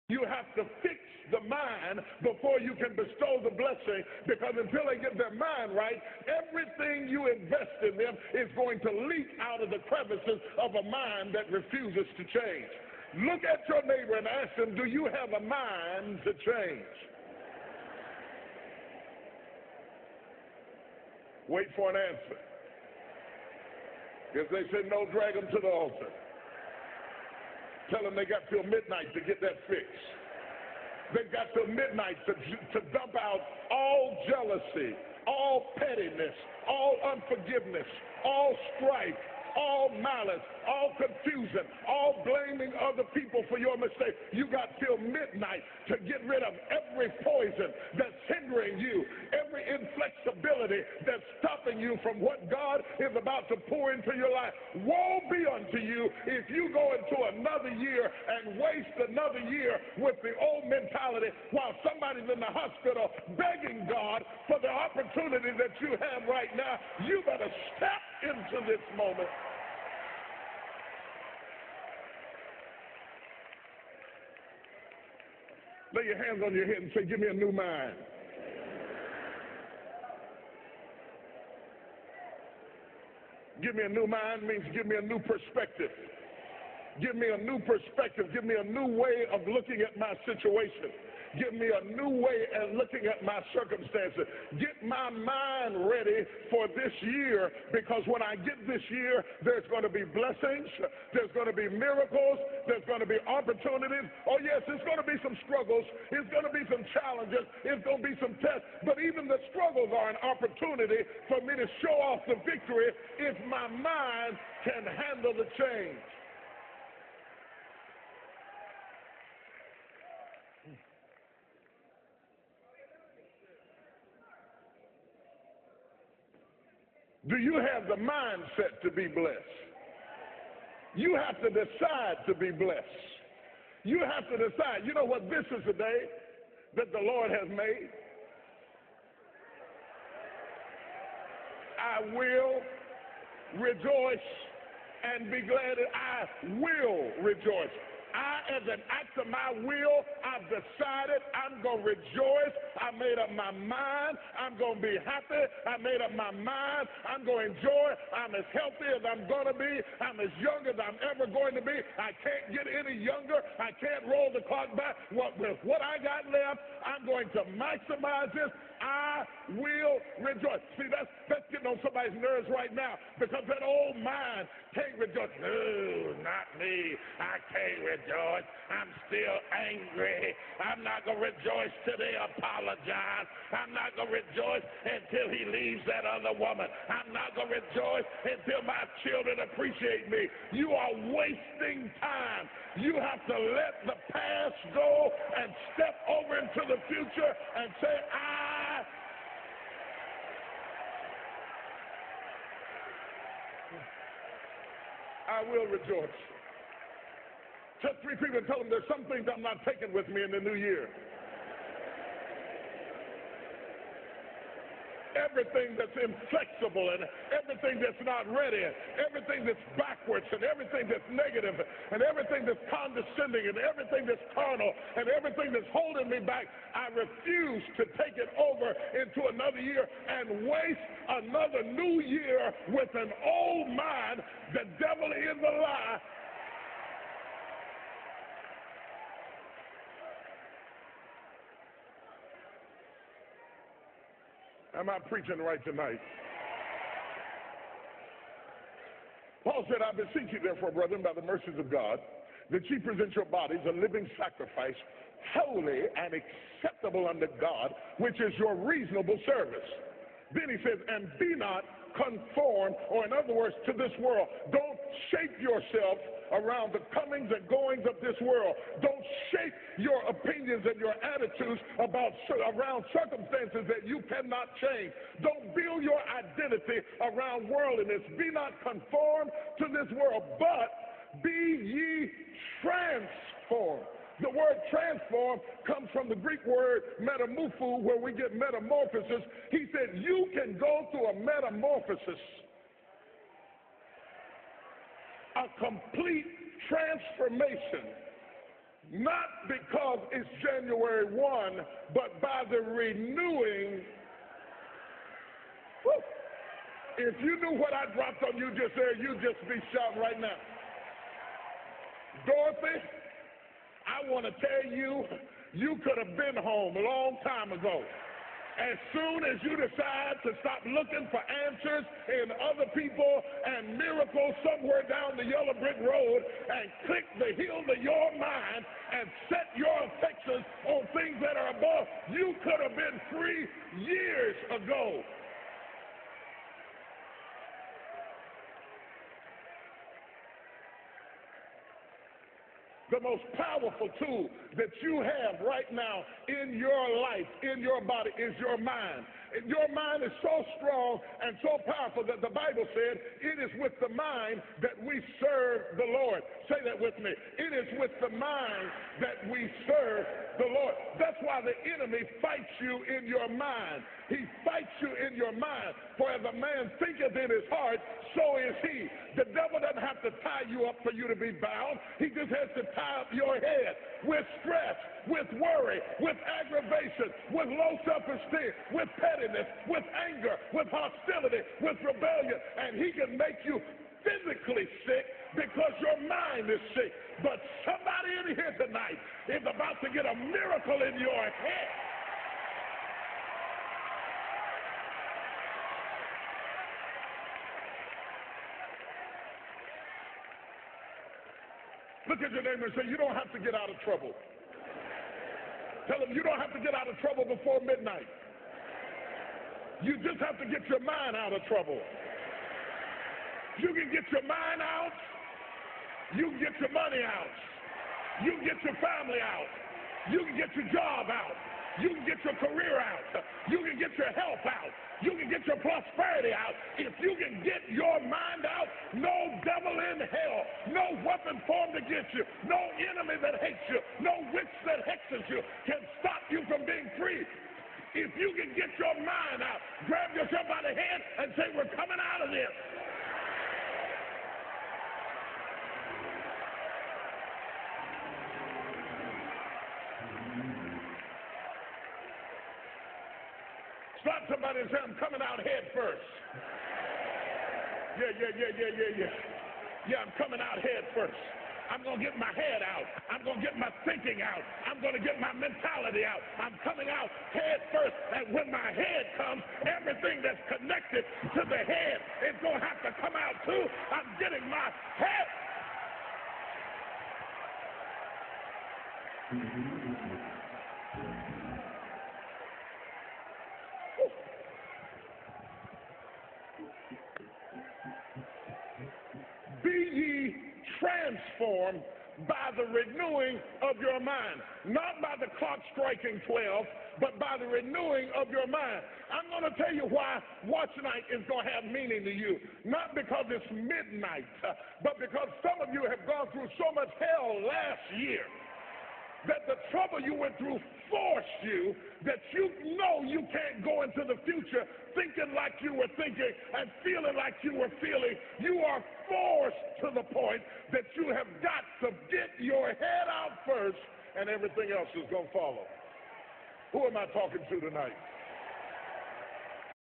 You have to fix the mind before you can bestow the blessing, because until they get their mind right, everything you invest in them is going to leak out of the crevices of a mind that refuses to change. Look at your neighbor and ask them, do you have a mind to change? Wait for an answer. If they say no, drag them to the altar. Tell them they got till midnight to get that fixed. They've got till midnight to dump out all jealousy, all pettiness, all unforgiveness, all strife, all malice, all confusion, all blaming other people for your mistake. You got till midnight to get rid of every poison that's hindering you, every inflexibility that's stopping you from what God is about to pour into your life. Woe be unto you if you go into another year and waste another year with the old mentality while somebody's in the hospital begging God for the opportunity that you have right now. You better step into this moment. Lay your hands on your head and say, give me a new mind. Give me a new mind means give me a new perspective. Give me a new perspective. Give me a new way of looking at my situation. Give me a new way of looking at my circumstances. Get my mind ready for this year, because when I get this year, there's going to be blessings, there's going to be miracles, there's going to be opportunities. Oh yes, there's going to be some struggles, it's going to be some challenges, it's going to be some tests, but even the struggles are an opportunity for me to show off the victory if my mind can handle the change. Do you have the mindset to be blessed? You have to decide to be blessed. You have to decide, you know what, this is the day that the Lord has made. I will rejoice and be glad. I will rejoice. As an act of my will, I've decided I'm going to rejoice. I made up my mind. I'm going to be happy. I made up my mind. I'm going to enjoy. I'm as healthy as I'm going to be. I'm as young as I'm ever going to be. I can't get any younger. I can't roll the clock back. With what I got left, I'm going to maximize this. I will rejoice. See, that's getting on somebody's nerves right now, because that old mind can't rejoice. No, not me. I can't rejoice. I'm still angry. I'm not going to rejoice till they apologize. I'm not going to rejoice until he leaves that other woman. I'm not going to rejoice until my children appreciate me. You are wasting time. You have to let the past go and step over into the future and say, I will rejoice. Touch 3 people and tell them there's some things I'm not taking with me in the new year. Everything that's inflexible and everything that's not ready, everything that's backwards and everything that's negative and everything that's condescending and everything that's carnal and everything that's holding me back, I refuse to take it over into another year and waste another new year with an old mind. The devil is a lie. Am I preaching right tonight? Paul said, I beseech you therefore, brethren, by the mercies of God, that ye present your bodies a living sacrifice, holy and acceptable unto God, which is your reasonable service. Then he says, and be not conformed, or in other words, to this world. Don't shape yourself around the comings and goings of this world. Don't shape your opinions and your attitudes around circumstances that you cannot change. Don't build your identity around worldliness. Be not conformed to this world, but be ye transformed. The word transform comes from the Greek word metamorpho, where we get metamorphosis. He said you can go through a metamorphosis, a complete transformation, not because January 1, but by the renewing. Woo, if you knew what I dropped on you just there, you'd just be shouting right now. Dorothy, I want to tell you, you could have been home a long time ago. As soon as you decide to stop looking for answers in other people and miracles somewhere down the yellow brick road and click the heel of your mind and set your affections on things that are above, you could have been free years ago. The most powerful tool that you have right now in your life, in your body, is your mind. Your mind is so strong and so powerful that the Bible said it is with the mind that we serve the Lord. Say that with me. It is with the mind that we serve the Lord. That's why the enemy fights you in your mind. He fights you in your mind. For as a man thinketh in his heart, so is he. The devil doesn't have to tie you up for you to be bound. He just has to tie up your head with stress, with worry, with aggravation, with low self-esteem, with pettiness, with anger, with hostility, with rebellion. And he can make you physically sick because your mind is sick. But somebody in here tonight is about to get a miracle in your head. Look at your neighbor and say, you don't have to get out of trouble. Tell them you don't have to get out of trouble before midnight. You just have to get your mind out of trouble. You can get your mind out. You can get your money out. You can get your family out. You can get your job out. You can get your career out. You can get your health out. You can get your prosperity out. If you can get your mind out, no devil in hell, no weapon formed against you, no enemy that hates you, no witch that hexes you can stop you from being free. If you can get your mind out, grab yourself by the head and say, we're coming out of this. Stop somebody and say, I'm coming out head first. Yeah, I'm coming out head first. I'm going to get my head out. I'm going to get my thinking out. I'm going to get my mentality out. I'm coming out head first. And when my head comes, everything that's connected to the head is going to have to come out too. I'm getting my head. Be ye transformed by the renewing of your mind. Not by the clock striking 12, but by the renewing of your mind. I'm going to tell you why watch night is going to have meaning to you. Not because it's midnight, but because some of you have gone through so much hell last year that the trouble you went through forced you that you know you can't go into the future thinking like you were thinking and feeling like you were feeling. You are forced to the point that you have got to get your head out first and everything else is going to follow. Who am I talking to tonight?